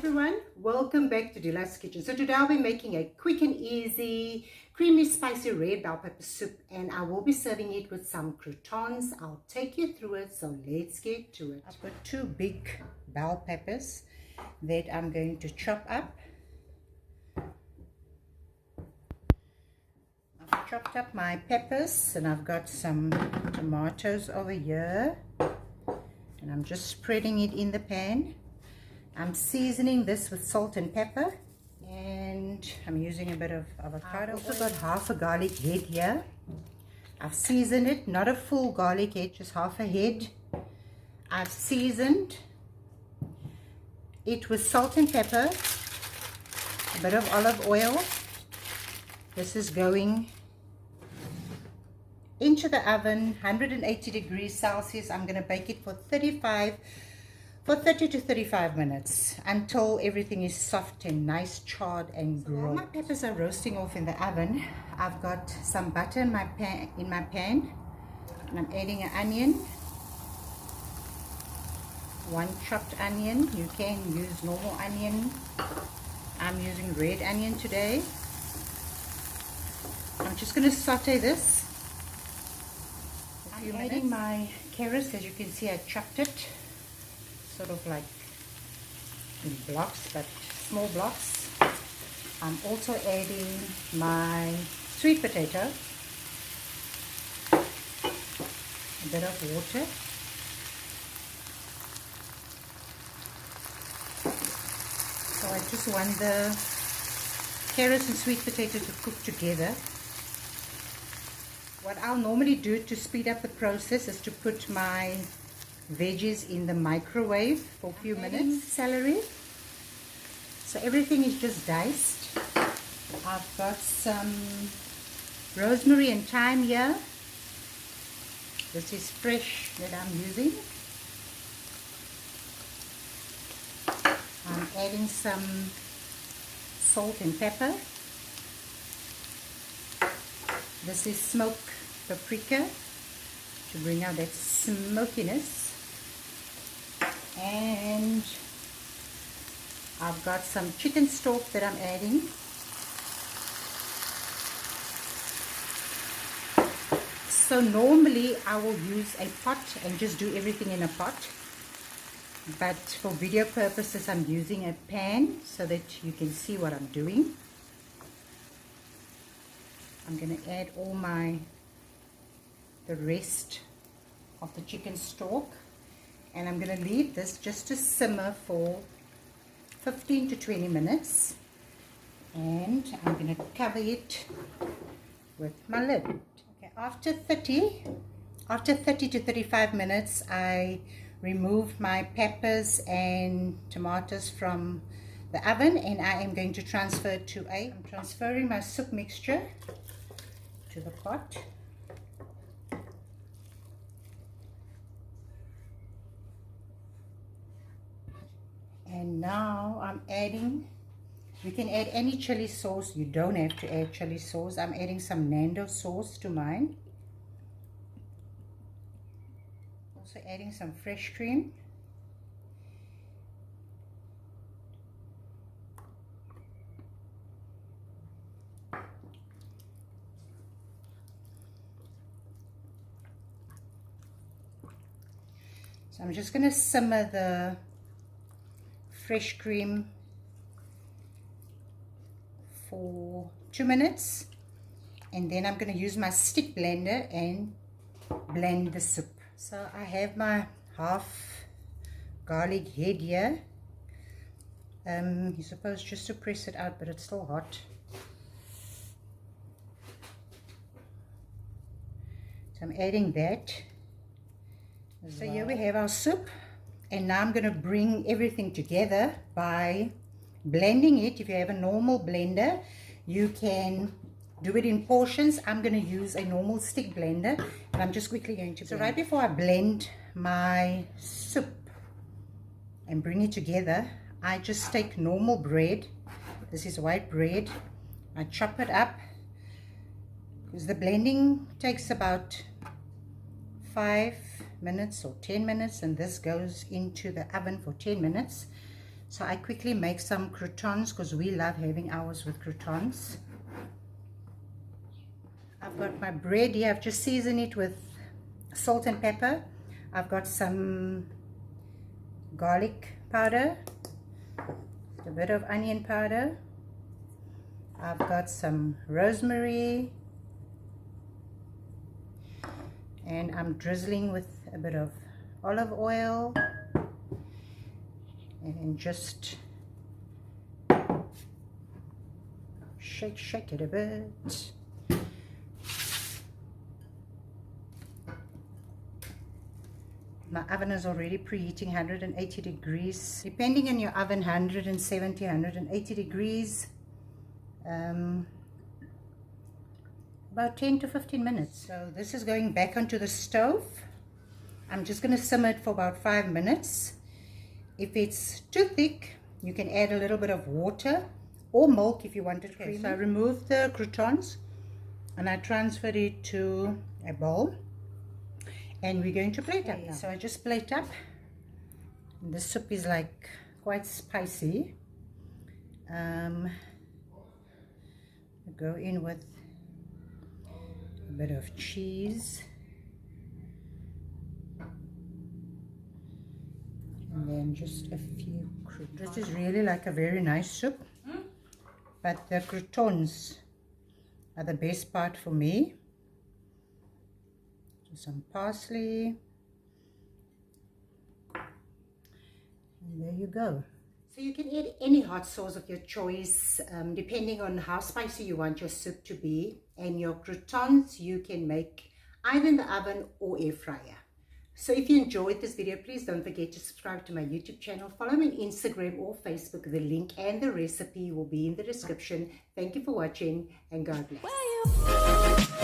everyone, welcome back to Delights Kitchen. So today I'll be making a quick and easy creamy spicy red bell pepper soup, and I will be serving it with some croutons. I'll take you through it, so let's get to it. I've got two big bell peppers that I'm going to chop up. I've chopped up my peppers and I've got some tomatoes over here, and I'm just spreading it in the pan. I'm seasoning this with salt and pepper, and I'm using a bit of avocado. I've also got half a garlic head here. I've seasoned it, not a full garlic head, just half a head. I've seasoned it with salt and pepper, a bit of olive oil. This is going into the oven, 180 degrees Celsius. I'm going to bake it for 30 to 35 minutes until everything is soft and nice, charred and grilled. While my peppers are roasting off in the oven, I've got some butter in my pan, and I'm adding an onion, one chopped onion. You can use normal onion. I'm using red onion today. I'm just going to saute this. I'm adding my carrots. As you can see, I chopped it sort of like in blocks, but small blocks. I'm also adding my sweet potato, a bit of water, so I just want the carrots and sweet potato to cook together. What I'll normally do to speed up the process is to put my veggies in the microwave for a few minutes. Celery, so everything is just diced. I've got some rosemary and thyme here. This is fresh that I'm using. I'm adding some salt and pepper. This is smoked paprika to bring out that smokiness. And I've got some chicken stock that I'm adding. So normally I will use a pot and just do everything in a pot, but for video purposes I'm using a pan so that you can see what I'm doing. I'm going to add all the rest of the chicken stock, and I'm going to leave this just to simmer for 15 to 20 minutes, and I'm going to cover it with my lid. Okay, after 30 to 35 minutes, I removed my peppers and tomatoes from the oven, and I am going to transfer it to I'm transferring my soup mixture to the pot. And now I'm adding, you can add any chili sauce, you don't have to add chili sauce. I'm adding some Nando sauce to mine. Also adding some fresh cream. So I'm just going to simmer the fresh cream for 2 minutes, and then I'm going to use my stick blender and blend the soup. So I have my half garlic head here. You're supposed just to press it out, but it's still hot. So I'm adding that. So here we have our soup, and now I'm going to bring everything together by blending it. If you have a normal blender, you can do it in portions. I'm going to use a normal stick blender, and I'm just quickly going to blend. So right before I blend my soup and bring it together, I just take normal bread. This is white bread. I chop it up, because the blending takes about 5 minutes or 10 minutes, and this goes into the oven for 10 minutes. So I quickly make some croutons because we love having ours with croutons. I've got my bread here. I've just seasoned it with salt and pepper. I've got some garlic powder, a bit of onion powder. I've got some rosemary, and I'm drizzling with a bit of olive oil, and just shake it a bit. My oven is already preheating 180 degrees. Depending on your oven, 170, 180 degrees. About 10 to 15 minutes. So this is going back onto the stove. I'm just going to simmer it for about 5 minutes. If it's too thick, you can add a little bit of water or milk if you want it creamy. So I remove the croutons and I transfer it to a bowl. And we're going to plate up now. So I just plate up. The soup is like quite spicy. I go in with a bit of cheese. And then just a few croutons. This is really like a very nice soup. But the croutons are the best part for me. Some parsley, and there you go. So you can add any hot sauce of your choice depending on how spicy you want your soup to be, and your croutons you can make either in the oven or air fryer. So if you enjoyed this video, please don't forget to subscribe to my YouTube channel, follow me on Instagram or Facebook. The link and the recipe will be in the description. Thank you for watching, and God bless.